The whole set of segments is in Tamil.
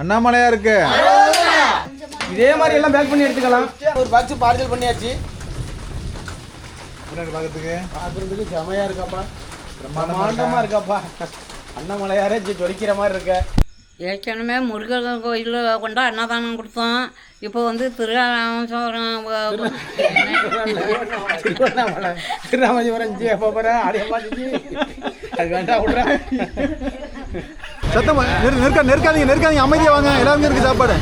அண்ணாமலையா இருக்கு. இதே மாதிரி எல்லாம் பேக் பண்ணி எடுத்துக்கலாம். ஒரு பாக்ஸ் பார்சல் பண்ணியாச்சு. பார்க்கறதுக்கு செமையா இருக்காப்பா, பிரம்மாண்டமா இருக்காப்பா. அண்ணாமலையாரே ஜொலிக்கிற மாதிரி இருக்க. ஏற்கனவே முருகன் கோயிலில் கொண்டு அன்னதானம் கொடுத்தோம். இப்போ வந்து திருவண்ணாமலை அது வேண்டாம் விட்றேன். சத்தமா நெருக்காதீங்க, அமைதியா வாங்க. எல்லாருமே இருக்கு சாப்பாடு.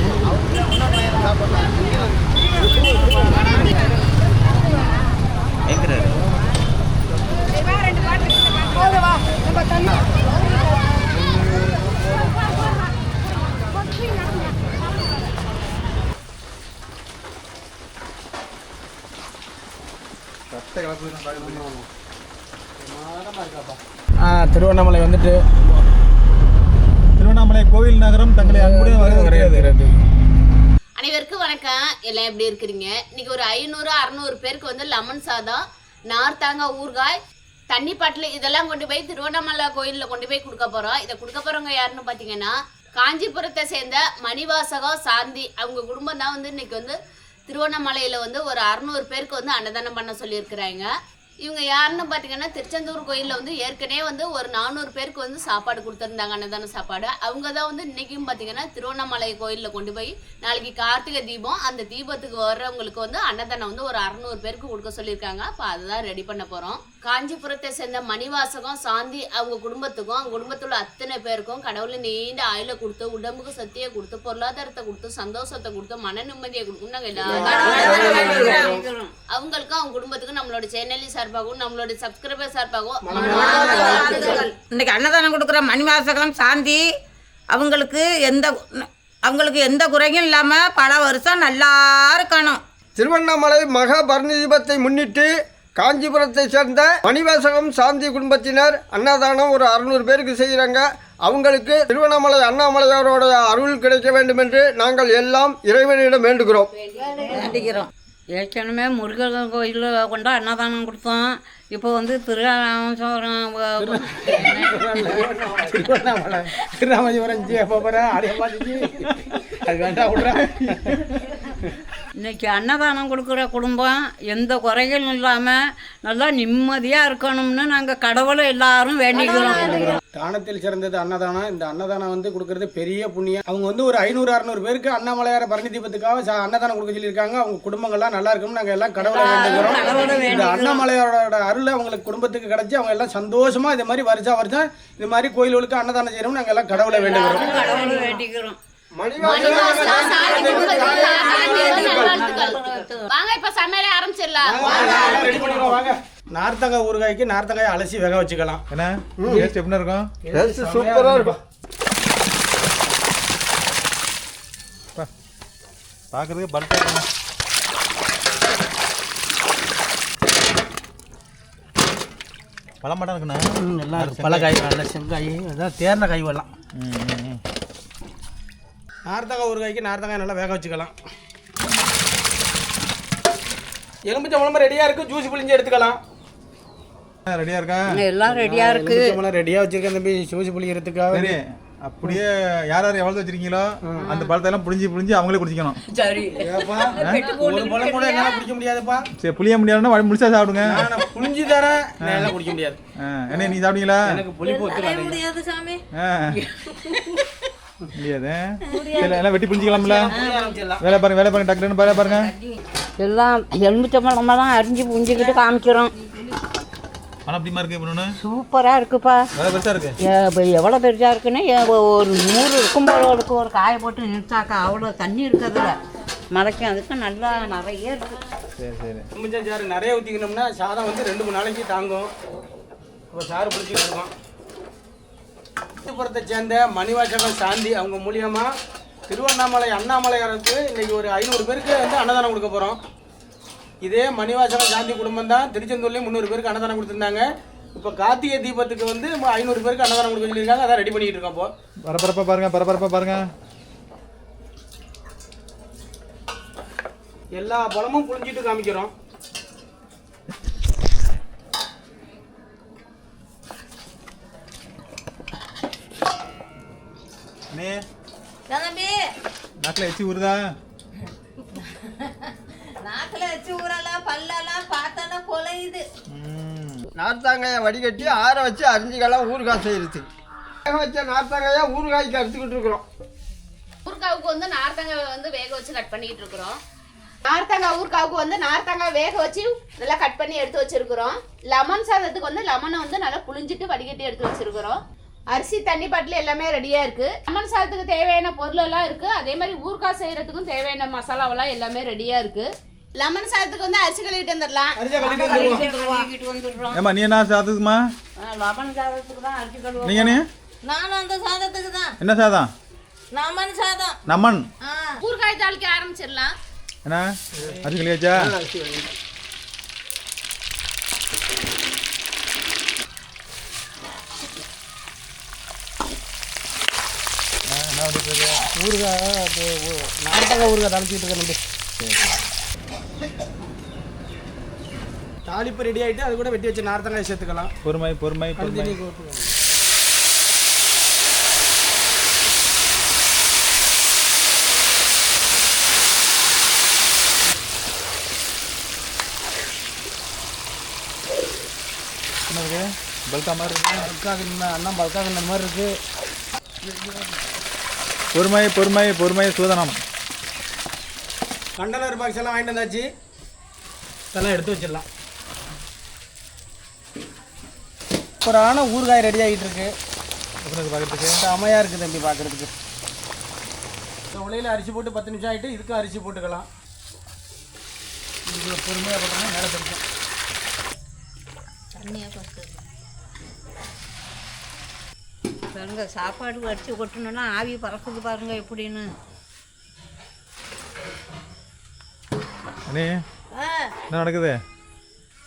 திருவண்ணாமலை வந்துட்டு திருவண்ணாமலை கோவில் நகரம் தங்களை அன்புடன் வரவேற்கிறது. அனைவருக்கும் வணக்கம். எல்லாம் எப்படி இருக்கிறீங்க? இன்னைக்கு ஒரு 500-600 பேருக்கு வந்து லெமன் சாதம், நார்த்தாங்காய் ஊறுகாய், தண்ணி பாட்டில் இதெல்லாம் கொண்டு போய் திருவண்ணாமலை கோயிலில் கொண்டு போய் கொடுக்க போகிறோம். இதை கொடுக்க போகிறவங்க யாருன்னு பார்த்தீங்கன்னா காஞ்சிபுரத்தை சேர்ந்த மணிவாசகம் சாந்தி. அவங்க குடும்பம் தான் வந்து இன்னைக்கு வந்து திருவண்ணாமலையில் வந்து ஒரு 600 பேருக்கு வந்து அன்னதானம் பண்ண சொல்லியிருக்கிறாங்க. இவங்க யாருன்னு பார்த்தீங்கன்னா திருச்செந்தூர் கோயிலில் வந்து ஏற்கனவே வந்து ஒரு 400 பேருக்கு வந்து சாப்பாடு கொடுத்துருந்தாங்க, அன்னதான சாப்பாடு. அவங்க தான் வந்து இன்றைக்கும் பார்த்தீங்கன்னா திருவண்ணாமலை கோயிலில் கொண்டு போய் நாளைக்கு கார்த்திகை தீபம், அந்த தீபத்துக்கு வர்றவங்களுக்கு வந்து அன்னதானம் வந்து ஒரு 600 பேருக்கு கொடுக்க சொல்லியிருக்காங்க. அப்போ அதுதான் ரெடி பண்ண போகிறோம். காஞ்சிபுரத்தை சேர்ந்த மணிவாசகம் சாந்தி அவங்க குடும்பத்துக்கும் அவங்க குடும்பத்தில் அத்தனை பேருக்கும் கடவுளை நீண்ட ஆயுளை கொடுத்து, உடம்புக்கு சக்தியை கொடுத்து, பொருளாதாரத்தை கொடுத்து, சந்தோஷத்தை கொடுத்து, மன நிம்மதியை கொடுக்கும். நாங்கள் எல்லாரும் அவங்களுக்கும் அவங்க குடும்பத்துக்கும் நம்மளோட சேனலி சார்பாகவும் நம்மளோட சப்ஸ்கிரைபர் சார்பாகவும் இன்னைக்கு அன்னதானம் கொடுக்குற மணிவாசகம் சாந்தி அவங்களுக்கு எந்த குறையும் இல்லாமல் பல வருஷம் நல்லா இருக்கணும். திருவண்ணாமலை மகா பரணி தீபத்தை முன்னிட்டு காஞ்சிபுரத்தை சேர்ந்த மணிவாசகம் சாந்தி குடும்பத்தினர் அன்னதானம் ஒரு 600 பேருக்கு செய்கிறாங்க. அவங்களுக்கு திருவண்ணாமலை அண்ணாமலையாரோட அருள் கிடைக்க வேண்டும் என்று நாங்கள் எல்லாம் இறைவனிடம் வேண்டுகிறோம். ஏற்கனவே முருகன் கோயிலில் கொண்டு அன்னதானம் கொடுத்தோம். இப்போ வந்து அது வேண்டாம் விட்றேன். இன்னைக்கு அன்னதானம் கொடுக்குற குடும்பம் எந்த குறைகளும் இல்லாமல் நல்லா நிம்மதியாக இருக்கணும்னு நாங்கள் கடவுளை எல்லாரும் வேண்டிக்கிறோம். தானத்தில் சிறந்தது அன்னதானம். இந்த அன்னதானம் வந்து கொடுக்கறது பெரிய புண்ணியம். அவங்க வந்து ஒரு 500-600 பேருக்கு அண்ணாமலையார பரணி தீபத்துக்காக அன்னதானம் கொடுக்க சொல்லியிருக்காங்க. அவங்க குடும்பங்கள்லாம் நல்லா இருக்கணும், நாங்கள் எல்லாம் கடவுளை வேண்டிக்கிறோம். இந்த அண்ணாமலையாரோட அருள் அவங்களுக்கு குடும்பத்துக்கு கிடைச்சி அவங்க எல்லாம் சந்தோஷமா இது மாதிரி வருஷம் இது மாதிரி கோயில்களுக்கு அன்னதானம் செய்யணும். நாங்கள் எல்லாம் கடவுளை வேண்டிக்கிறோம். நார்த்தங்காய் ஊறுகாய்க்கு நார்த்தங்காயை அலசி வேக வச்சுக்கலாம். என்ன டேஸ்ட் எப்படி இருக்கும்? சூப்பரா இருக்கும். பார்க்கறதுக்கு பல்கா பழமாட்டம் இருக்குண்ணா. நல்லா இருக்கும். பழக்காய், நல்ல செங்காய், அதான் தேர்ந்த காய் வரலாம். நார்த்தங்காய் ஊறுகாய்க்கு நார்த்தங்காய் நல்லா வேக வச்சுக்கலாம். எலுமிச்சை பழம் ரெடியாக இருக்குது, ஜூஸ் பிழிஞ்சு எடுத்துக்கலாம். ரெடியாக இருக்கா? எல்லாம் ரெடியாக இருக்கு. எலுமிச்சை ரெடியாக வச்சுருக்கேன் தம்பி, ஜூஸ் பிழிக்கிறதுக்காக. சரி, அப்படியே யார் எவ்வளோ வச்சிருக்கீங்களோ அந்த பழத்தை எல்லாம் புழிஞ்சு அவங்களே குடிச்சிக்கணும். சரி, ஒரு பழம் கூட என்னால் குடிக்க முடியாதுப்பா. சரி, புளிய முடியாதுன்னா முடிச்சா சாப்பிடுங்க. நான் புழிஞ்சு தரேன், என்னால் குடிக்க முடியாது. என்ன நீ சாப்பிட்டீங்களா? எனக்கு புளிப்பு ஒத்துக்காது. முடியாது சாமி, முடியாது. எல்லாம் வெட்டி புரிஞ்சிக்கலாம்ல. வேலை பாருங்க டாக்டர் பாருங்க. எல்லாம் எலுமிச்சம்பழமெல்லாம் அரிஞ்சு புரிஞ்சுக்கிட்டு காமிக்கிறோம். ஆனால் அப்படிமா இருக்கு. சூப்பராக இருக்குப்பா. பெருசா இருக்கு. எவ்வளோ பெருசாக இருக்குன்னு ஒரு 100 இருக்கும்போது ஒரு காயை போட்டு நிறுத்தாக்கா அவ்வளோ தண்ணி இருக்கிறதுல மலைக்கும் அதுக்கு நல்லா நிறைய இருக்கு. சரி சரி. எலுமிச்சம் சாறு நிறைய ஊற்றிக்கணும்னா சாதம் வந்து 2-3 நாளைக்கு தாங்கும். இப்போ சாறு பிடிச்சிட்டு இருக்கோம். காஞ்சிபுரத்தை சேர்ந்த மணிவாசகம் சாந்தி அவங்க மூலியமா திருவண்ணாமலை அண்ணாமலையாருக்கு இன்னைக்கு ஒரு 500 பேருக்கு வந்து அன்னதானம் கொடுக்க போகிறோம். இதே மணிவாசகம் சாந்தி குடும்பம் தான் திருச்செந்தூர்லேயும் 300 பேருக்கு அன்னதானம் கொடுத்துருந்தாங்க. இப்போ கார்த்திகை தீபத்துக்கு வந்து 500 பேருக்கு அன்னதானம் கொடுக்க சொல்லியிருக்காங்க. அதான் ரெடி பண்ணிட்டு இருக்கோம். இப்போ பரபரப்பா பாருங்க. எல்லா பழமும் புழிஞ்சிட்டு காமிக்கிறோம். தம்பி நாட்டில் எச்சி ஊறுதா? நாக்கில் வச்சு ஊரெல்லாம் பல்லெல்லாம் பார்த்தானா கொலையுது. நார்த்தாங்காயை வடிகட்டி ஆற வச்சு அரிஞ்சிக்கலாம் ஊறுகாய் செய்கிறது. வேக வச்ச நார்த்தாங்காயை ஊறுகாய்க்கு அறுத்துக்கிட்டு இருக்கிறோம். ஊறுகாவுக்கு வந்து நார்த்தங்காய் வந்து வேக வச்சு கட் பண்ணிட்டு இருக்கிறோம். நார்த்தங்காய் ஊறுகாவுக்கு வந்து நார்த்தங்காய் வேக வச்சு நல்லா கட் பண்ணி எடுத்து வச்சிருக்கிறோம். லெமன் சாதத்துக்கு வந்து லெமனை வந்து நல்லா புளிஞ்சிட்டு வடிகட்டி எடுத்து வச்சிருக்கிறோம். அரிசி தண்ணி பாட்டில் எல்லாமே ரெடியா இருக்கு. லெமன் சாதத்துக்கு தேவையான பொருள் எல்லாம் இருக்கு. அதே மாதிரி ஊறுகாய் செய்யறதுக்கும் தேவையான மசாலாவெல்லாம் எல்லாமே ரெடியா இருக்கு. லெமன் சாதத்துக்கு வந்து அரிசி கழுவிட்டு வந்துடலாம். கழுவிட்டு வந்துடுறோம். ஏம்மா நீ என்ன சாதத்துக்குமா? லெமன் சாதத்துக்கு தான் அரிசி கழுவோம். நீங்கள் நீ நானும் அந்த சாதத்துக்கு தான். என்ன சாதம்? லெமன் சாதம். நம்மன் ஊறுகாய் தாளிக்க ஆரம்பிச்சிடலாம். என்ன அரிசி கழியாச்சா? ஊறுகாய் நார்த்தங்காய் ஊறுகாய் தாளிச்சிட்டு இருக்கேன். தாளிப்பு ரெடி ஆகிட்டு அது கூட வெட்டி வச்சு நார்த்தங்காய் சேர்த்துக்கலாம். பொறுமை பொறுமை பொறுமை. பல்கா மாதிரி இருக்கு. அண்ணா பல்காக மாதிரி இருக்கு. பொறுமை பொறுமை பொறுமை சூதனம். கண்டனர் பாக்ஸ் எல்லாம் வாங்கிட்டு வந்தாச்சு. இதெல்லாம் எடுத்து வச்சிடலாம். சூப்பரான ஊறுகாய் ரெடி ஆகிட்டு இருக்கு. பார்க்கறதுக்கு செமையாக இருக்குது தம்பி பார்க்குறதுக்கு. இந்த உலையில் அரிசி போட்டு 10 நிமிஷம் ஆகிட்டு இதுக்கும் அரிசி போட்டுக்கலாம். இது பொறுமையாக போட்டோம்னா மேலே தெரியும். பாருங்க சாப்பாடு வடிச்சு கொட்டணும்னா ஆவி பறக்குது பாருங்க எப்படின்னு. அண்ணே என்ன நடக்குது?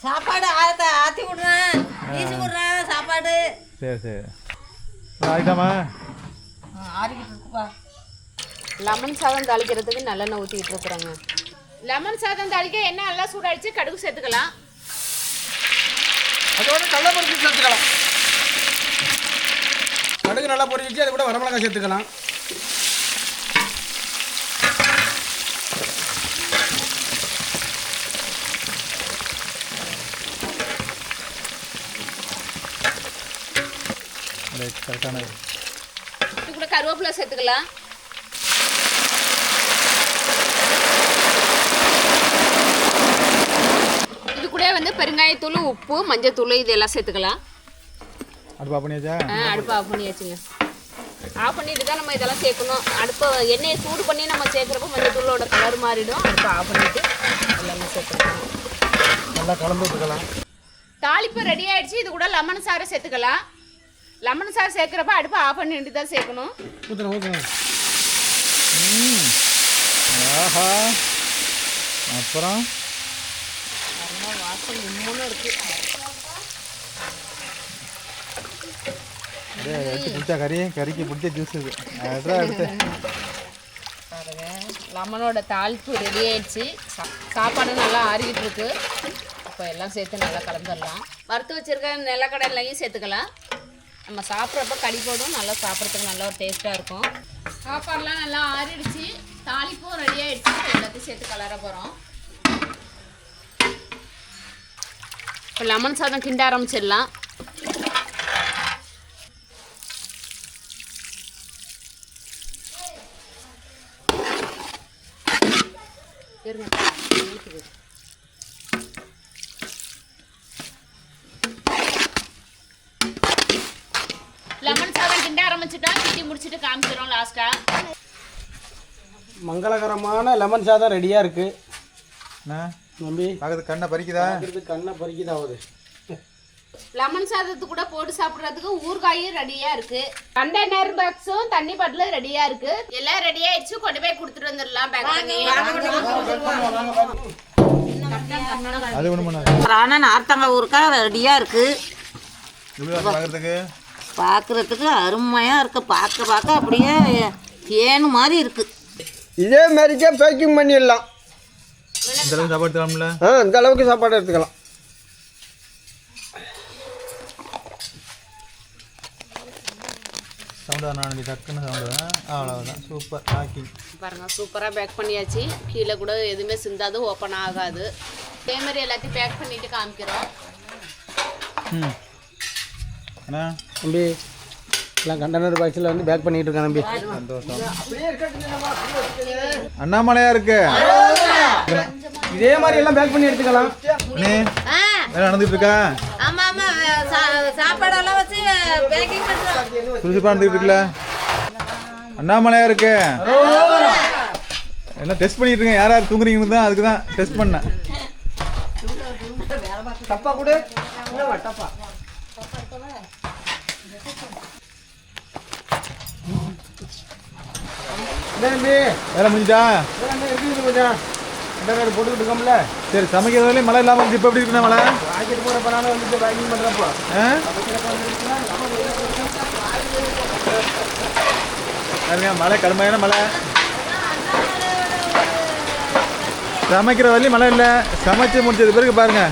சாப்பாடு ஆற்றி விடுறேன், வீசி விடுறேன் சாப்பாடு. சரி சரி ஆகிட்டாமா? ஆறிக்கிட்டு இருக்குப்பா. லெமன் சாதம் தாளிக்கிறதுக்கு நல்லெண்ணெய் ஊற்றிக்கிட்டு இருக்கிறாங்க. லெமன் சாதம் தாளிக்க எண்ணெய் நல்லா சூடாயிடுச்சு. கடுகு சேர்த்துக்கலாம். அதோட கடலைப்பருப்பு சேர்த்துக்கலாம். கடுகு நல்லா பொரிச்சு அது கூட வரமிளகாய் சேர்த்துக்கலாம். கரெக்டான இது கூட கருவேப்பிலை சேர்த்துக்கலாம். இது கூட வந்து பெருங்காயத்தூள், உப்பு, மஞ்சத்தூள் இதெல்லாம் சேர்த்துக்கலாம். அடுப்பு ஆஃப் பண்ணியாச்சா? அடுப்பு ஆஃப் பண்ணியாச்சுங்க. ஆஃப் பண்ணிட்டு தான் நம்ம இதெல்லாம் சேர்க்கணும். அடுப்பை எண்ணெயை சூடு பண்ணி நம்ம சேர்க்குறப்ப மஞ்சத்தூளோட கலர் மாறிடும். அடுப்பை ஆஃப் பண்ணிட்டு எல்லாமே சேர்த்துக்கலாம். நல்லா கலந்து விட்டுக்கலாம். தாளிப்பு ரெடி ஆயிடுச்சு. இது கூட லெமன் சாறு சேர்த்துக்கலாம். லெமன் சாறு சேர்க்குறப்ப அடுப்பை ஆஃப் பண்ணிட்டு தான் சேர்க்கணும். ஊற்றுறேன். ஆஹா அப்புறம் வாசம் இன்னொன்று இருக்கு. எடுத்து பிடிச்சா கறிக்கு பிடிச்ச ஜூஸ் இது அதான் எடுத்து பாருங்க. லெமனோட தாளிப்பு ரெடி ஆயிடுச்சு. சாப்பாடு நல்லா ஆறிக்கிட்டு இருக்கு. இப்போ எல்லாம் சேர்த்து நல்லா கலந்துடலாம். வறுத்து வச்சிருக்க நிலக்கடலையும் சேர்த்துக்கலாம். நம்ம சாப்பிட்றப்ப கடி போடும். நல்லா சாப்பிட்றதுக்கு நல்லா ஒரு டேஸ்ட்டாக இருக்கும். சாப்பாடுலாம் நல்லா ஆறிடுச்சு. தாளிப்பும் ரெடி ஆயிடுச்சு. எல்லாத்தையும் சேர்த்து கலர போகிறோம். இப்போ லெமன் சாதம் கிண்ட ஆரம்பிச்சிடலாம். லெமன் சாதம் கிண்ட ஆரம்பிச்சுட்டோம். கிண்டி முடிச்சுட்டு காமிச்சிடும் லாஸ்டா. மங்களகரமான லெமன் சாதம் ரெடியாக இருக்கு. தம்பி பார்க்கறது கண்ணை பறிக்குதா? கண்ணை பறிக்குதாவது. லெமன் சாதத்து கூட போட்டு சாப்பிட்றதுக்கு ஊறுகாயும் ரெடியா இருக்கு. கண்டெய்னர் பாக்ஸும் தண்ணி பாட்டிலும் ரெடியா இருக்கு. எல்லாம் ரெடி ஆயிடுச்சு. கொண்டு போய் கொடுத்துட்டு வந்துடலாம். பேக் பண்ணி அது ஒன்று பண்ணாது. ஆனால் நார்த்தங்காய் ஊறுகாய் ரெடியாக இருக்குது. பார்க்கறதுக்கு பார்க்குறதுக்கு அருமையாக இருக்குது. பார்க்க அப்படியே தேனு மாதிரி இருக்குது. இதே மாதிரிக்கே பேக்கிங் பண்ணிடலாம். இந்த அளவுக்கு சாப்பாடு எடுத்துக்கலாம்ல? இந்த அளவுக்கு சாப்பாடு எடுத்துக்கலாம். சவுண்டு நான் டக்குன்னு சவுண்டு அவ்வளோதான். சூப்பர் பேக்கிங் பாருங்க, சூப்பராக பேக் பண்ணியாச்சு. கீழே கூட எதுவுமே சிந்தாது, ஓப்பன் ஆகாது. இதே மாதிரி எல்லாத்தையும் பேக் பண்ணிட்டு காமிக்கிறோம். அண்ணா தம்பி எல்லாம் கண்டெய்னர் பாக்ஸில் வந்து பேக் பண்ணிட்டு இருக்கேன் தம்பி. சந்தோஷம். அண்ணாமலையா இருக்கு. இதே மாதிரி எல்லாம் பேக் பண்ணி எடுத்துக்கலாம். வேலை நடந்துட்டு இருக்கா? ஆமா ஆமா, சாப்பாடெல்லாம் வச்சு பேக்கிங் பண்ணுறோம். சுறுசுறுப்பா நடந்துட்டு இருக்குல்ல? அண்ணாமலையா இருக்கு. எல்லாம் டெஸ்ட் பண்ணிட்டு இருக்கேன், யார் யார் தூங்குறீங்கன்னு தான், அதுக்கு தான் டெஸ்ட் பண்ணேன். டப்பா கூட டப்பா வேலை முடிஞ்சிட்டா? போட்டுக்கிட்டு இருக்கோம்ல. சரி, சமைக்கிற வேலையும் மழை இல்லாமல் இருந்துச்சு. இப்போ எப்படி இருக்குண்ணா மழை? பாக்கெட் போகிற பணம் வந்துட்டு பேக்கிங் பண்ணுறப்போ பாருங்க, மழை கடுமையான மழை. சமைக்கிற வரையும் மழை இல்லை, சமைச்சு முடிச்சது பிறகு பாருங்க.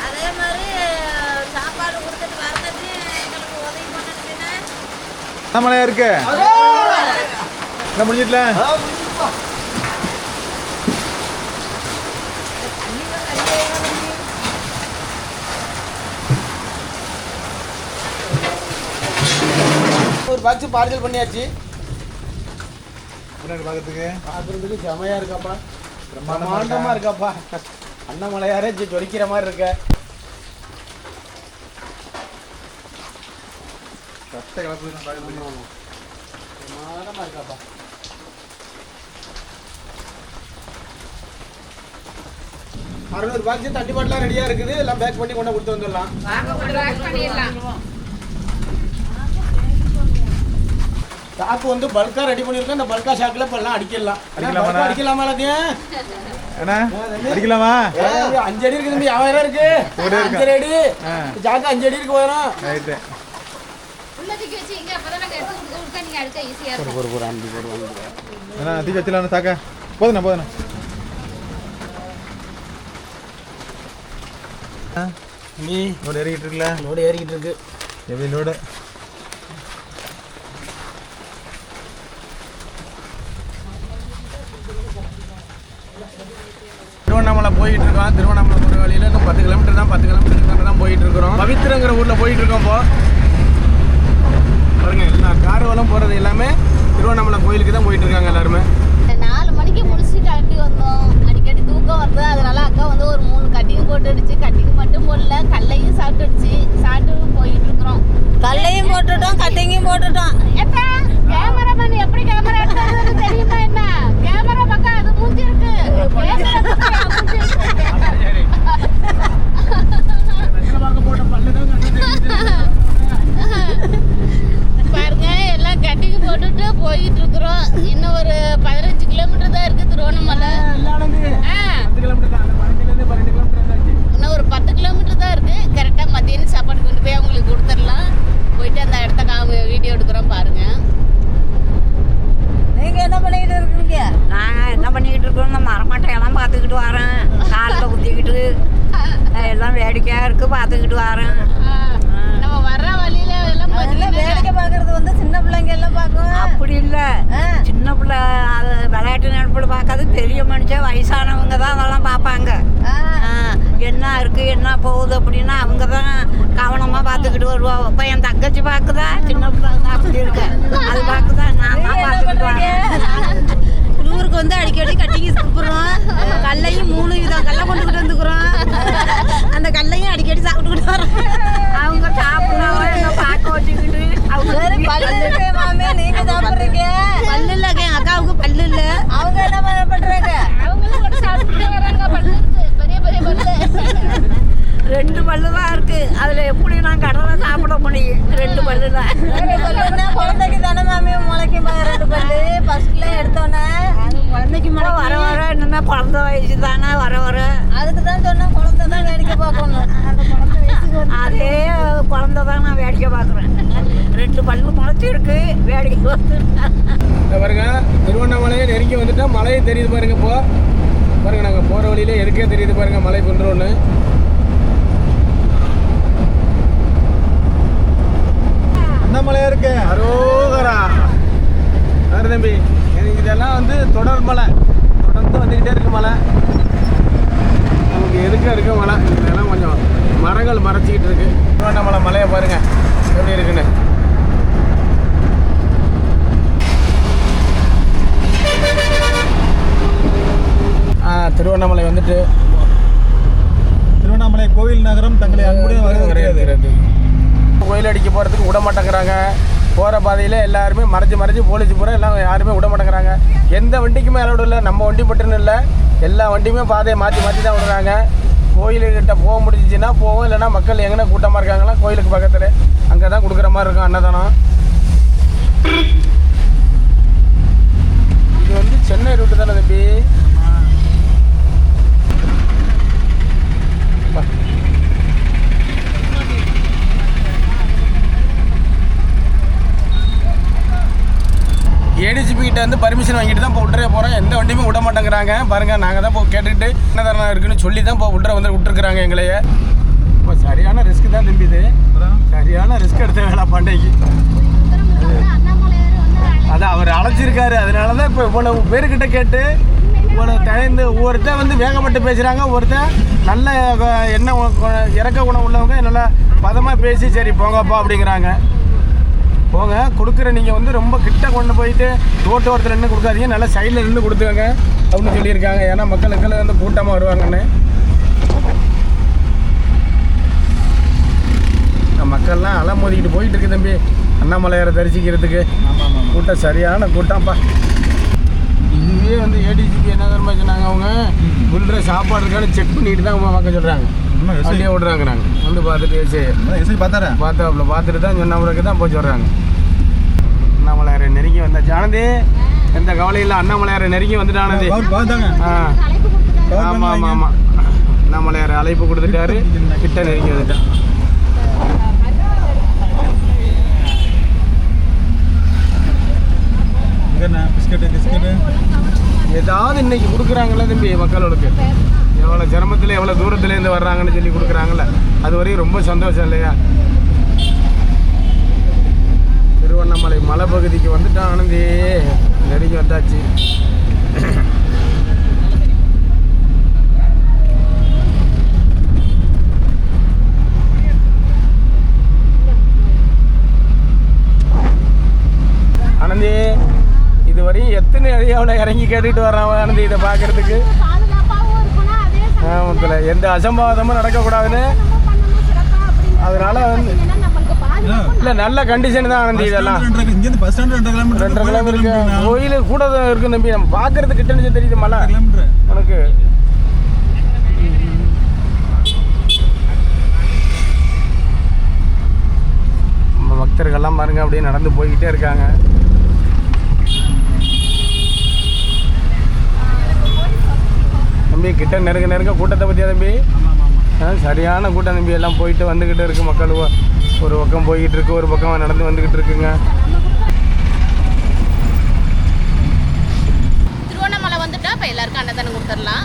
அதே மாதிரி சாப்பாடு கொடுத்துட்டு வரதுக்கு எங்களுக்கு உதவி பண்ணிட்டுன்னா மழையா இருக்கு. என்ன முடிஞ்சிட்டல? ஒரு பாக்ஸ் பார்சல் பண்ணியாச்சு. பார்க்கறதுக்கு செமையா இருக்காப்பா, பிரம்மாண்டமா இருக்காப்பா. அண்ணாமலையாரே ஜொலிக்கிற மாதிரி இருக்க. பிரமாதமா இருக்காப்பா. அறுநூறு பாக்ஸ் தண்ணி பாட்டிலாம் ரெடியா இருக்குது. எல்லாம் பேக் பண்ணி கொண்டு கொடுத்து வந்துடலாம். ஷாக்கு வந்து பல்கா ரெடி பண்ணிருக்கோம். இந்த பல்கா ஷாக்ல இப்ப எல்லாம் அடிக்கலாம். அடிக்கலாமா எல்லாத்தையும்? அடிக்கலாமா? 5 அடி இருக்கு தம்பி. 1000 இருக்கு. 5 அடி ஷாக்கு 5 அடி இருக்கு. போயிடும். ரைட்டு. தீ வச்சலாம் சாக்க. போதுண்ணா போதுண்ணா. நீ லோடு ஏறிக்கிட்டு இருக்குல்ல? லோடு ஏறிக்கிட்டு இருக்கு. எப்படி லோடு? திருவண்ணாமலை போயிட்டு இருக்கோம். திருவண்ணாமலை போகிற வழியில் இன்னும் 10 கிலோமீட்டர் தான். 10 கிலோமீட்டருக்கு தான் போயிட்டு இருக்கிறோம். பவித்திரங்கிற ஊரில் போயிட்டு இருக்கோம். இப்போ பாருங்க, எல்லாம் கார்வலம் போகிறது எல்லாமே திருவண்ணாமலை கோயிலுக்கு தான் போயிட்டு இருக்காங்க எல்லாருமே. 4 மணிக்கு முடிச்சு கிளம்பி வந்தோம். அடிக்கடி தூக்கம் வருது, அதனால அக்கா வந்து ஒரு 3 கட்டிங் போட்டுடுச்சு. கட்டிங் மட்டும் போடல, கல்லையும் சாப்பிட்டுடுச்சு. சாப்பிட்டு போயிட்டு இருக்கிறோம். கல்லையும் போட்டுட்டோம், கட்டிங்கும் போட்டுட்டோம். கேமராமேன் எப்படி கேமரா எடுக்கிறது தெரியுமா? என்ன கேமரா பக்கம் அது மூஞ்சி இருக்கு. பாருங்க, எல்லாம் கட்டிங் போட்டுட்டு போயிட்டு இருக்கிறோம். இன்னும் ஒரு 15 கிலோமீட்டர் தான் இருக்கு திருவண்ணாமலை. இன்னும் ஒரு 10 கிலோமீட்டர் தான் இருக்கு. கரெக்டாக மத்தியானம் சாப்பாடு கொண்டு போய் அவங்களுக்கு கொடுத்துடலாம். போயிட்டு அந்த இடத்த வீடியோ எடுக்கிறோம் பாருங்க. நீங்க என்ன பண்ணிக்கிட்டு இருக்கீங்க? நாங்கள் என்ன பண்ணிக்கிட்டு இருக்கோம், இந்த மரமட்டையெல்லாம் பார்த்துக்கிட்டு வரேன். காலில் குத்திக்கிட்டு எல்லாம் வேடிக்கையாக இருக்குது, பார்த்துக்கிட்டு வரேன். நம்ம வர்ற வழியில எல்லாம் வேடிக்கை பார்க்கறது வந்து சின்ன பிள்ளைங்க எல்லாம் பார்க்கும். அப்படி இல்லை, சின்ன பிள்ளை அது விளையாட்டு நினைப்பில் பார்க்காது. பெரிய மனுஷன் வயசானவங்க தான் அதெல்லாம் பார்ப்பாங்க. என்ன இருக்குது என்ன போகுது அப்படின்னா அவங்க தான் கவனமாக பார்த்துக்கிட்டு வருவோம். இப்போ என் தங்கச்சி பார்க்குதா, சின்ன பிள்ளை அப்படி இருக்க அது பார்க்குதா, நான் தான் பார்த்துக்கிட்டு வரேன். ஊருக்கு வந்து அடிக்கடி கட்டிங்கி சாப்பிட்றோம். கல்லையும் 3 விதம் கல்லை கொண்டுக்கிட்டு வந்துக்கிறோம். அந்த கல்லையும் அடிக்கடி சாப்பிட்டுக்கிட்டு வரோம். அவங்க சாப்பிட்றவங்க எங்க பார்க்க வச்சுக்கிட்டு அவங்க மாமே நீங்க சாப்பிட்றீங்க. பல்லு இல்லை, என் அக்காவுக்கு பல்லு இல்லை. அவங்க என்ன பண்ணுறாங்க? அவங்களும் கூட சாப்பிட்டு வராங்க. பல்லு இருக்கு, பெரிய பெரிய பல்லு. 2 பல்லு தான் இருக்கு. அதுல எப்படி நான் கடலை சாப்பிட முடியும்? 2 பல்லு தான். குழந்தைக்கு தானே மாமி முளைக்கும் 2 பல்லு. ஃபர்ஸ்ட்ல எடுத்தோன்னே குழந்தைக்கு வர வர இன்னுமே குழந்தை வயசு தானே வர வர. அதுக்கு தான் சொன்னேன், குழந்தை தான் வேடிக்கை பார்க்கணும். அதே குழந்தை தான் நான் வேடிக்கை பார்க்குறேன். 2 பல்லு முளைச்சி இருக்கு, வேடிக்கை பார்த்து பாருங்க. திருவண்ணாமலையை நெருங்கி வந்துட்டா மலையும் தெரியுது பாருங்க. இப்போ பாருங்க, நாங்கள் போகிற வழியிலே எனக்கே தெரியுது பாருங்க மலை கொண்டுறோன்னு. அண்ணாமலையா இருக்கு. அரோகரா. வேறு தம்பி எனக்கு இதெல்லாம் வந்து தொடர் மலை, தொடர்ந்து வந்துக்கிட்டே இருக்கு மலை. நமக்கு இருக்க மலை, இதெல்லாம் கொஞ்சம் மரங்கள் மறைச்சிக்கிட்டு இருக்கு. திருவண்ணாமலை மலையை பாருங்க எப்படி இருக்குன்னு. திருவண்ணாமலை வந்துட்டு திருவண்ணாமலை கோவில் நகரம் தங்களை அன்புடன் வரவேற்கிறது. கோயில் அடிக்க போகிறதுக்கு விட மாட்டேங்கிறாங்க. போகிற பாதையில் எல்லாருமே மறைச்சி போலீஸ் பூரா எல்லாம் யாருமே விட மாட்டேங்கிறாங்க. எந்த வண்டிக்குமே அலோடு இல்லை, நம்ம வண்டி மட்டும்னு இல்லை, எல்லா வண்டியுமே பாதையை மாற்றி தான் விடுறாங்க. கோயிலுக்கிட்ட போக முடிஞ்சிச்சுன்னா போவோம், இல்லைன்னா மக்கள் எங்கன்னா கூட்டமாக இருக்காங்களா கோயிலுக்கு பக்கத்தில் அங்கே தான் கொடுக்குற மாதிரி இருக்கும் அன்னதானம். இது வந்து சென்னை ரூட்டு தானே தம்பி? ஏடிஜிபி கிட்ட வந்து பர்மிஷன் வாங்கிட்டு தான் இப்போ விட்டுறே போகிறோம். எந்த வண்டியுமே விட மாட்டேங்கிறாங்க பாருங்கள். நாங்கள் தான் இப்போ கேட்டுக்கிட்டு என்ன தரம் இருக்குன்னு சொல்லி தான் இப்போ விட்டுருக்குறாங்க எங்களையே. இப்போ சரியான ரிஸ்க் தான் தம்பி இது, சரியான ரிஸ்க் எடுத்த வேலை பண்டைக்கு. அதான் அவர் அழைச்சிருக்காரு, அதனால தான் இப்போ இவ்வளோ பேருக்கிட்ட கேட்டு இவ்வளோ தயந்து ஒவ்வொருத்தர் வந்து வேகப்பட்டு பேசுகிறாங்க, ஒருத்தர் நல்ல என்ன இறக்க குணம் உள்ளவங்க நல்லா பதமாக பேசி சரி போங்கப்பா அப்படிங்கிறாங்க. போங்க கொடுக்குற நீங்கள் வந்து ரொம்ப கிட்ட கொண்டு போயிட்டு ரோட்டு ஓரத்தில் நின்று கொடுக்காதீங்க, நல்லா சைடில் நின்று கொடுத்துக்கங்க அப்படின்னு சொல்லியிருக்காங்க. ஏன்னா மக்களுக்கு வந்து கூட்டமாக வருவாங்கன்னு. மக்கள்லாம் அலை மோதிக்கிட்டு போயிட்டு இருக்கு தம்பி அண்ணாமலையாரை தரிசிக்கிறதுக்கு. கூட்டம் சரியான கூட்டம்ப்பா. இதுவே வந்து ஏடிஜிபி என்ன தரமா சொன்னாங்க, அவங்க உள்ள சாப்பாடு இருக்கான்னு செக் பண்ணிட்டு தான் பார்க்க சொல்கிறாங்க. வண்டியை விடுறாங்க. நாங்கள் வந்து பார்த்துட்டு பார்த்துட்டு தான் சொன்ன பிறகு தான் போய் சொல்கிறாங்க. அண்ணாமலையாரை நெருங்கி வந்தாச்சு ஆனந்தி, எந்த கவலையில் அண்ணாமலையாரை நெருங்கி வந்துட்டு ஆனந்தி. ஆமாம் அண்ணாமலையாரை அழைப்பு கொடுத்துட்டாரு, கிட்ட நெருங்கி வந்துட்டேன். ஏதாவது இன்னைக்கு கொடுக்குறாங்கல்ல தம்பி மக்களுக்கு, எவ்வளோ சிரமத்தில் எவ்வளோ தூரத்துலேருந்து வர்றாங்கன்னு சொல்லி கொடுக்குறாங்கல்ல, அது வரையும் ரொம்ப சந்தோஷம் இல்லையா? திருவண்ணாமலை மலை பகுதிக்கு வந்துட்டான் ஆனந்தி, நெருங்கி வந்தாச்சு. ஆனந்தி இதுவரையும் எத்தனை அடியாவில் இறங்கி கேட்டுட்டு வர்றான் ஆனந்தி இதை பார்க்கறதுக்கு. ஆமாத்தில் எந்த அசம்பாவிதமும் நடக்கக்கூடாதுன்னு, அதனால வந்து இல்லை நல்ல கண்டிஷன் தான் ஆனந்தி. இதெல்லாம் 2 கிலோமீட்டர் கோயில் கூட தான் இருக்கு தம்பி. நம்ம பார்க்கறது கிட்ட தெரியுது மலை உனக்கு. நம்ம பக்தர்கள்லாம் பாருங்க அப்படியே நடந்து போய்கிட்டே இருக்காங்க. தம்பி கிட்ட நெருங்க கூட்டத்தை பற்றியா தம்பி? சரியான கூட்டம் தம்பி. எல்லாம் போயிட்டு வந்துக்கிட்டு இருக்கு மக்கள். ஒரு பக்கம் போய்கிட்டு இருக்கு, ஒரு பக்கம் நடந்து வந்துக்கிட்டு இருக்குங்க. திருவண்ணாமலை வந்துட்டா இப்போ எல்லாருக்கும் அன்னதானம் கொடுத்துடலாம்.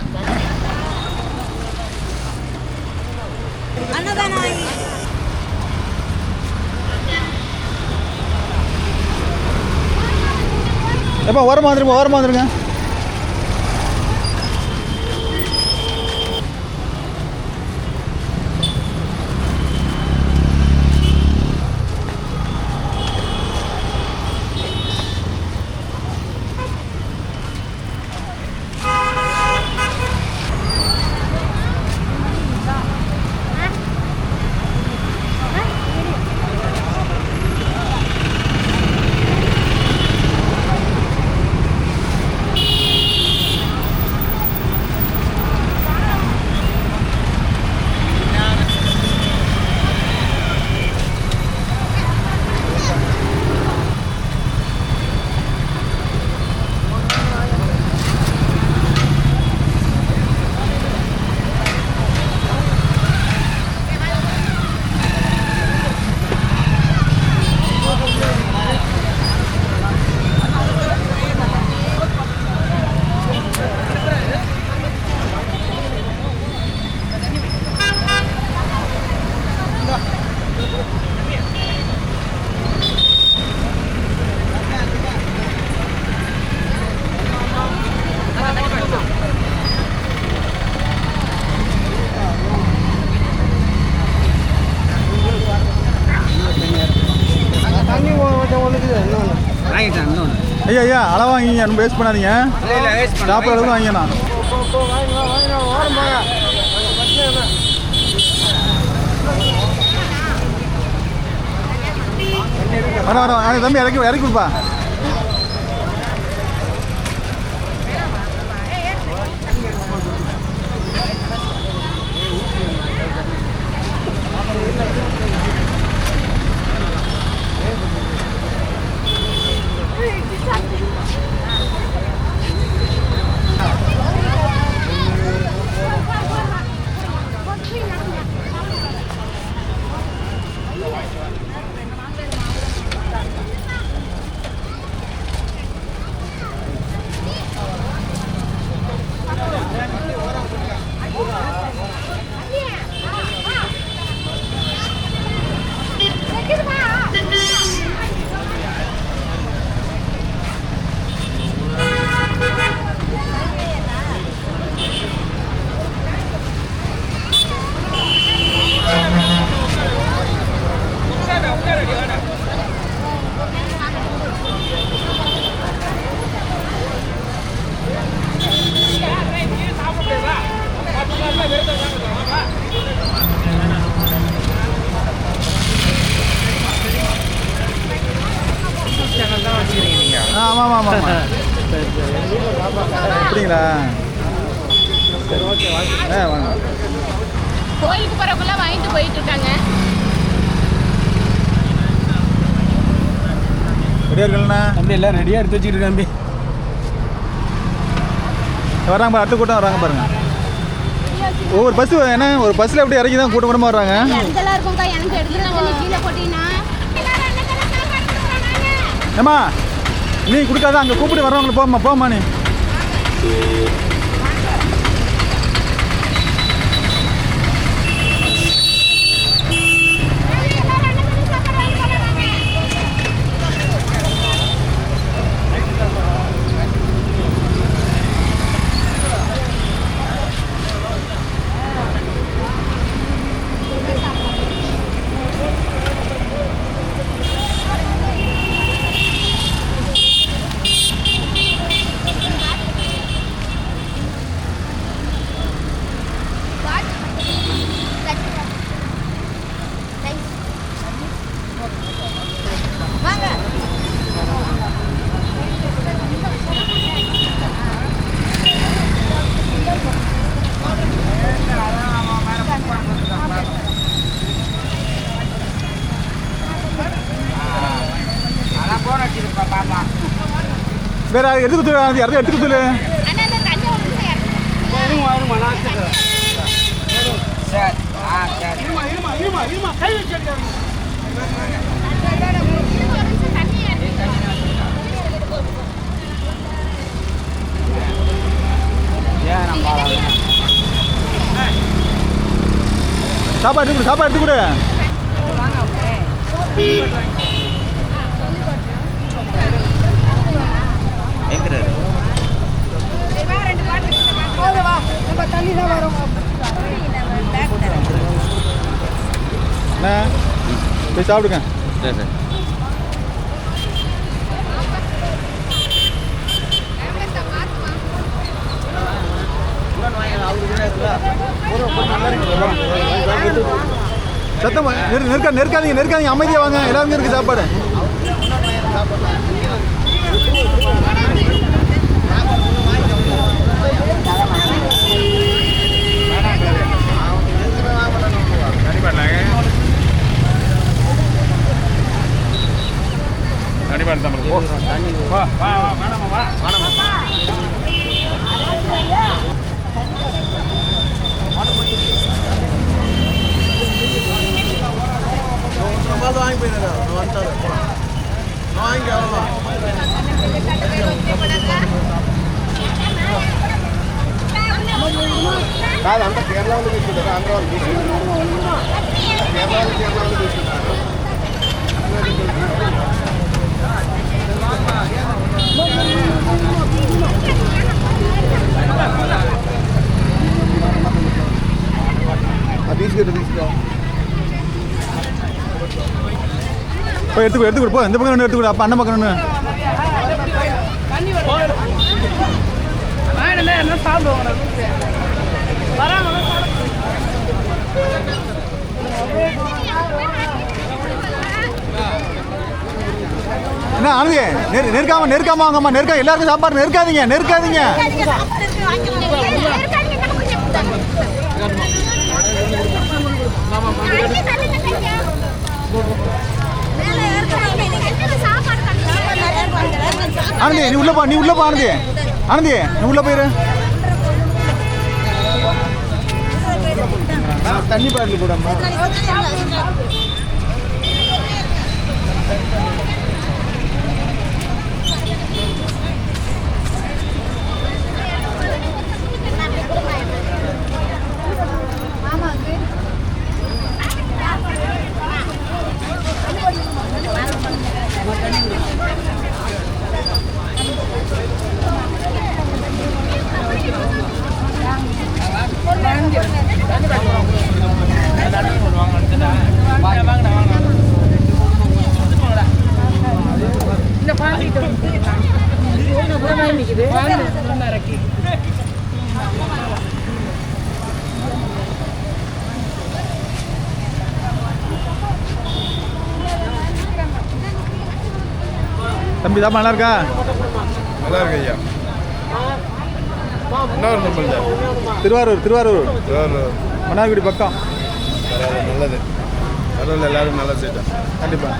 எப்போ ஓரமாக வந்துருங்க. வாங்கிட்டேன். ஐயா ஐயா அளவு வாங்கிங்க, ரொம்ப வேஸ்ட் பண்ணாதீங்க. சாப்பிட்ற அளவுக்கு வாங்கிக்கணும். வர தம்பி இறக்கி இறக்கி கொடுப்பா. ஆமாம் ஆமாம் ஆமாம். அப்படிங்களா? சரி ஓகே வாங்க. வாங்க. கோயிலுக்கு போறவங்களாம் வாங்கிட்டு போயிட்டு இருக்காங்க. ரெடியாக இருக்கலண்ணா? தம்பி எல்லாம் ரெடியாக எடுத்து வச்சுக்கிட்டு தம்பி. வராங்க பாரு, அடுத்த கூட்டம் வராங்க பாருங்க. ஒவ்வொரு பஸ் என்ன ஒரு பஸ்ஸில் எப்படி இறக்கி தான் கூட்டம் கூட்டமாக வர்றாங்க. ஏம்மா நீ கொடுக்காத, அங்கே கூப்பிட்டு வர்றவங்களை போம்மா போம்மா நீ. வேற எடுத்து கொடுத்து யாரும் எடுத்து கொடுத்துல. சாப்பாடு எடுத்து கொடு, சாப்பாடு எடுத்து கொடு. போய் சாப்பிடுங்க. சரி சரி. சத்தம் நெருக்காதீங்க நெருக்காதீங்க, அமைதியாக வாங்க. எல்லாருமே இருக்கு சாப்பாடு. అంత కేరళ వాళ్ళు తీసుకుంటారు, ఆంధ్ర వాళ్ళు తీసుకుంటారు. కేరళ వాళ్ళు తీసుకుంటారు. తీసుకురా போய் எடுத்து கொடு போ. இந்த பக்கம் எடுத்து கொடு. அப்போ அண்ணன் பக்கம் என்ன ஆனந்தி நெருக்காம வாங்கம்மா, எல்லாருக்கும் சாப்பாடு நெருக்காதீங்க. ஆனந்தி நீ உள்ள போ ஆனந்தி நீ உள்ள போயிரு. தண்ணி பாட்டில் போடாமா. தம்பி தான் நல்லா இருக்கா? நல்லா இருக்கு ஐயா. என்ன ஒரு நம்மள்ட்ட திருவாரூர் மன்னார்குடி பக்கம். நல்லது. கடவுள் எல்லாரும் நல்லா செய்யட்டும். கண்டிப்பா.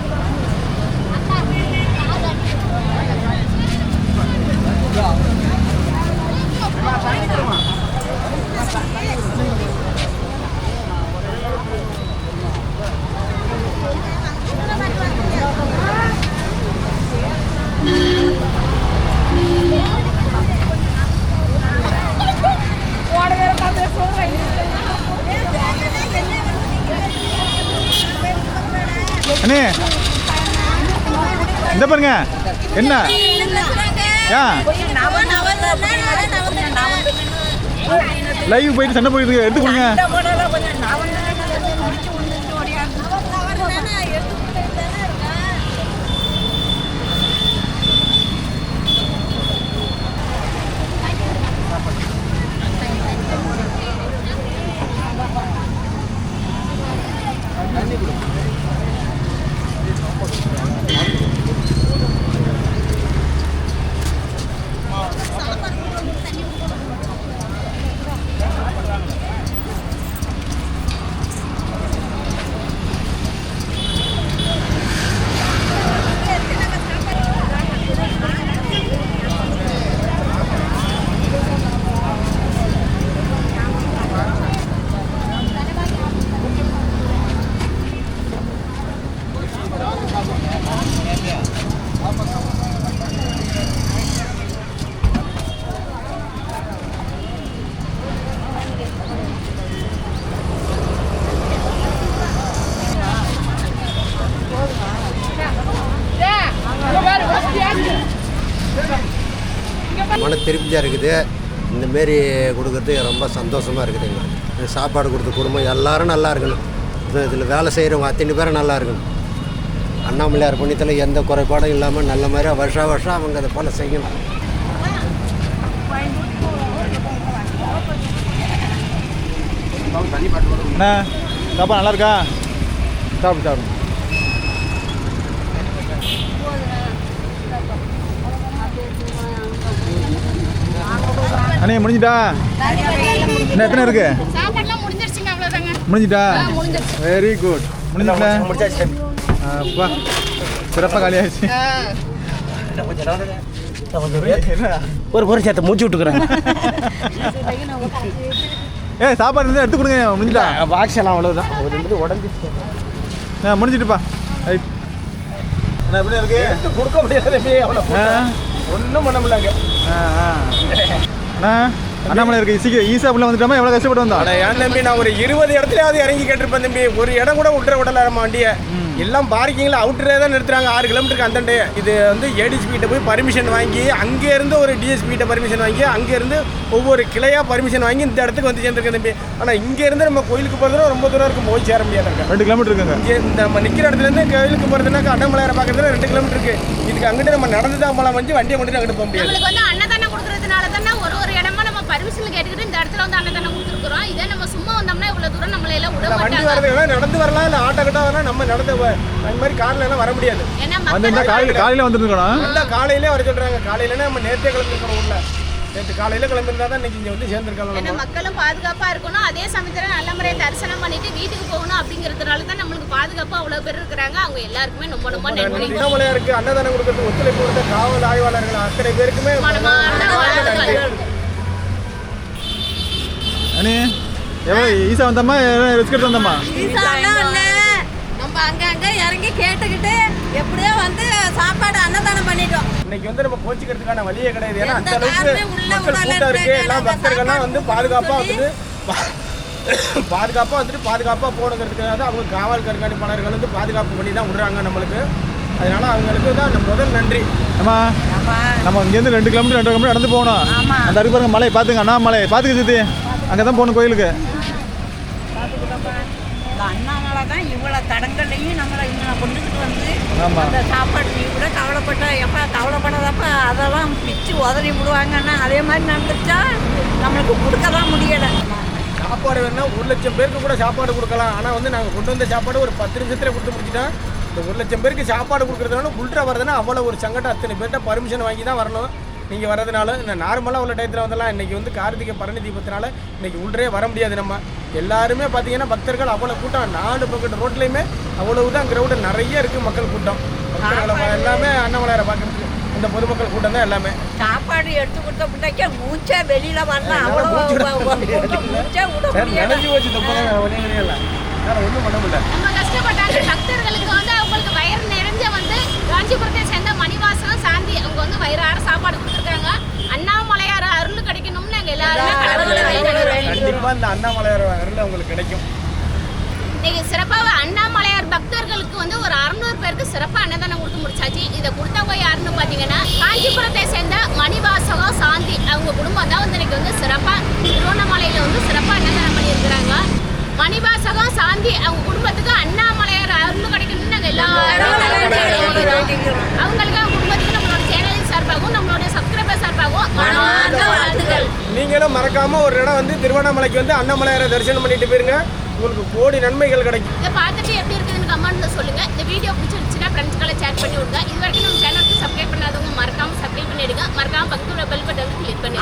அண்ணே இந்த பாருங்க என்ன லைவ் போயிட்டு சண்டை போயிட்டு இருக்கு, எடுத்து கொடுங்க. மன திருப்தியாக இருக்குது. இந்தமாரி கொடுக்குறது ரொம்ப சந்தோஷமாக இருக்குதுங்க. சாப்பாடு கொடுத்த குடும்பம் எல்லோரும் நல்லா இருக்கணும். இதில் வேலை செய்கிறவங்க அத்தனை பேரும் நல்லா இருக்கணும். அண்ணாமலையார் புண்ணியத்தில் எந்த குறைபாடும் இல்லாமல் நல்ல மாதிரி வருஷம் அவங்க அதை போல் செய்யணும். அண்ணா சாப்பாடு நல்லா இருக்கா? சாப்பிடு. அண்ணே முடிஞ்சிட்டா? இன்னும் எத்தனை இருக்கு? முடிஞ்சிட்டா? Very good. முடிஞ்சிட்டா? அப்பா சிறப்பாக காலியாகிடுச்சு. ஒரு பொருள் சேர்த்து மூச்சு விட்டுக்கிறேன். சாப்பாடு இருந்தால் எடுத்து கொடுங்க. முடிஞ்சிட்டா? பாக்ஸ் எல்லாம் அவ்வளோதான். ஒரு ரெண்டு உடஞ்சிச்சு. முடிஞ்சிட்டுப்பா. ரைட். என்ன எப்படி இருக்கு? கொடுக்க முடியாது. ஒன்றும் பண்ண முடியலங்க. அண்ணா அண்ணாமலையாருக்கு ஈசாப்புல வந்துட்டோமா எவ்வளோ கஷ்டப்பட்டு வந்தோம். அட ஏன் தம்பி, நான் ஒரு 20 இடத்துலயாவது இறங்கி கேட்டிருப்பேன் தம்பி. ஒரு இடம் கூட விட்டுற விடல நம்ம வண்டியை. எல்லாம் பார்க்கிங்கில் அவுட்டரே தான் நிறுத்துறாங்க 6 கிலோமீட்டருக்கு அந்தண்டே. இது வந்து ஏடிஎஸ்பி கிட்ட போய் பர்மிஷன் வாங்கி, அங்கேருந்து ஒரு டிஎஸ்பி கிட்ட பர்மிஷன் வாங்கி, அங்கேருந்து ஒவ்வொரு கிளையாக பர்மிஷன் வாங்கி இந்த இடத்துக்கு வந்து சேர்ந்துருக்கேன் தம்பி. ஆனால் இங்கேருந்து நம்ம கோயிலுக்கு போகிறதுனா ரொம்ப தூரம் இருக்கும், போய் சேர முடியாதாங்க. 2 கிலோமீட்டர் இருக்குங்க. இங்கே இந்த நம்ம நிற்கிற இடத்துலேருந்து கோயிலுக்கு போகிறதுனாக்கா அண்ணாமலையாரை பார்க்கறதுல 2 கிலோமீட்டர் இருக்குது. இதுக்கு அங்கிட்டு நம்ம நடந்து தான் போகலாம், வந்து வண்டியை கொண்டு அங்கிட்டு போக முடியாது. நம்மளுக்கு வந்து அன்னதானம் கொடுக்கறதுனால தானே ஒரு இடமா நம்ம பர்மிஷன் கேட்டுக்கிட்டு இந்த இடத்துல வந்து அன்னதானம் கொடுத்துருக்குறோம். இதே நம்ம சும்மா வந்தோம்னா இவ்வளவு தூரம் நம்மள எல்லாம் விட வண்டி மாட்டாங்க. வரதுக்கு நடந்து வரலாம், இல்லை ஆட்டோ கிட்ட வரலாம். நம்ம நடந்து அந்த மாதிரி காரில் எல்லாம் வர முடியாது. ஏன்னா வந்து காலையில் வந்துருக்கணும். நல்லா காலையிலே வர சொல்கிறாங்க. காலையிலன்னா நம்ம நேற்றே கிளம்பிருக்கணும் ஊரில். நேற்று காலையில் கிளம்பிருந்தா தான் இன்னைக்கு இங்கே வந்து சேர்ந்துருக்காங்க. ஏன்னா மக்களும் பாதுகாப்பா இருக்கணும், அதே சமயத்தில் நல்ல முறையை தரிசனம் பண்ணிட்டு வீட்டுக்கு போகணும் அப்படிங்கிறதுனால தான் நம்மளுக்கு பாதுகாப்பா அவ்வளவு பேர் இருக்கிறாங்க. அவங்க எல்லாருக்குமே ரொம்ப ரொம்ப நன்றி. அண்ணாமலையாருக்கு அன்னதானம் கொடுக்கறது ஒத்துழைப்பு கொடுத்த காவல் ஆய்வாளர்கள் அத்தனை பேருக்குமே மனமார்ந்த வாழ்த்துக்கள். அண்ணே எவ்வளோ ஈஸா வந்தோமா ரிஸ்க் எடுத்து வந்தோமா? நம்ம அங்கங்க இறங்கி கேட்டுக்கிட்டு எப்படியோ வந்து சாப்பாடு அன்னதானம் பண்ணிட்டோம். இன்னைக்கு வந்து நம்ம கோச்சிக்கிறதுக்கான வழியே கிடையாது. ஏன்னா அந்த அளவுக்கு மக்கள் கூட்டம் இருக்கு. எல்லாம் பக்தர்கள்லாம் வந்து பாதுகாப்பாக வந்துட்டு பாதுகாப்பாக போகணுங்கிறதுக்காக அவங்க காவல் கண்காணிப்பாளர்கள் வந்து பாதுகாப்பு பண்ணி தான் விடுறாங்க நம்மளுக்கு. அதனால அவங்களுக்கு தான் முதல் நன்றி. ஆமாம், நம்ம இங்கேருந்து 2 கிலோமீட்டர் 2 கிலோமீட்டர் நடந்து போகணும். அந்த அருக்கு பாருங்க மலை பார்த்துங்க, அண்ணாமலை பார்த்துக்கிச்சு. அங்கே தான் போகணும் கோயிலுக்கு. அண்ணாமலை தான் இவ்வளோ தடங்களையும் நம்மளை இங்கே கொண்டுக்கிட்டு வந்து ஆமாம். அந்த சாப்பாடு நீ கூட கவலைப்பட்ட எப்போ கவலைப்படாதப்ப அதெல்லாம் பிச்சு உதறி விடுவாங்கன்னா அதே மாதிரி நடந்துச்சா நம்மளுக்கு கொடுக்க தான் முடியலை. சாப்பாடு வேணா 1 லட்சம் பேருக்கு கூட சாப்பாடு கொடுக்கலாம். ஆனால் வந்து நாங்கள் கொண்டு வந்த சாப்பாடு ஒரு 10 நிமிஷத்தில் கொடுத்து முடிச்சுட்டா. இந்த 1 லட்சம் பேருக்கு சாப்பாடு கொடுக்குறதுனால புல்ட்ரா வரதுன்னா அவ்வளோ ஒரு சங்கடம். அத்தனை பேர்கிட்ட பர்மிஷன் வாங்கி தான் வரணும். நீங்கள் வர்றதுனால இந்த நார்மலாக உள்ள டயத்தில் வந்தலாம். இன்றைக்கி வந்து கார்த்திகை பரணி தீபத்தினால இன்றைக்கி உள்ளே வர முடியாது. நம்ம எல்லாருமே பார்த்தீங்கன்னா பக்தர்கள் அவ்வளோ கூட்டம் 4 பக்கத்து ரோட்லேயுமே அவ்வளவுதான் க்ரௌடு நிறைய இருக்குது. மக்கள் கூட்டம் பக்தர்கள் எல்லாமே அண்ணாமலையாரை பார்க்குறதுக்கு இந்த பொதுமக்கள் கூட்டம் தான் எல்லாமே. சாப்பாடு எடுத்து கொடுத்த பிள்ளைக்க மூச்சே வெளியில வரலாம். அவ்வளோ மூச்சே விட முடியாது. நினைஞ்சு போச்சு தப்பாக வேற ஒன்றும் பண்ண முடியல. நம்ம கஷ்டப்பட்டாங்க பக்தர்களுக்கு வந்து அவங்களுக்கு வயிறு நிறைஞ்ச வந்து காஞ்சிபுரத்தை சேர்ந்த மணிவாசகம் சாந்தி அவங்க வந்து வயிறார சாப்பாடு கொடுத்துருக்காங்க. அண்ணாமலையார் அருள் கிடைக்கணும்னு நாங்கள் எல்லாருமே கடவுளை வேண்டுகிறோம். கண்டிப்பாக இந்த அண்ணாமலையார் அருள் அவங்களுக்கு கிடைக்கும். இன்னைக்கு சிறப்பாக அண்ணாமலையார் பக்தர்களுக்கு வந்து ஒரு 600 பேருக்கு சிறப்பாக அன்னதானம் கொடுத்து முடிச்சாச்சு. இதை கொடுத்தவங்க யாருன்னு பார்த்தீங்கன்னா காஞ்சிபுரத்தை சேர்ந்த மணிவாசகம் சாந்தி அவங்க குடும்பம் தான் வந்து இன்னைக்கு வந்து சிறப்பாக திருவண்ணாமலையில் வந்து சிறப்பாக அன்னதானம் பண்ணியிருக்கிறாங்க. மணிவாசகம் சாந்தி அவங்க குடும்பத்துக்கு அண்ணாமலையார் அருள் கிடைக்கணும்னு நாங்கள் எல்லாரும் அவங்களுக்கு அவங்க குடும்பத்துக்கு நம்மளோட சேனலின் சார்பாகவும் நம்மளோட சப்ஸ்கிரைபர் சார்பாகவும் மனமார்ந்த வாழ்த்துக்கள். நீங்களும் மறக்காம ஒரு இடம் வந்து திருவண்ணாமலைக்கு வந்து அண்ணாமலையாரை தரிசனம் பண்ணிட்டு போயிருங்க. உங்களுக்கு கோடி நன்மைகள் கிடைக்கும். இதை பார்த்துட்டு எப்படி இருக்குதுன்னு கமெண்ட்ல சொல்லுங்க. இந்த வீடியோ பிடிச்சிருந்துச்சுன்னா ஃப்ரெண்ட்ஸ்களை ஷேர் பண்ணி விடுங்க. இது வரைக்கும் நம்ம சேனலுக்கு சப்ஸ்கிரைப் பண்ணாதவங்க மறக்காம சப்ஸ்கிரைப் பண்ணிடுங்க. மறக்காம பக்கத்துல பெல் பட்டன் கிளிக் பண்ணி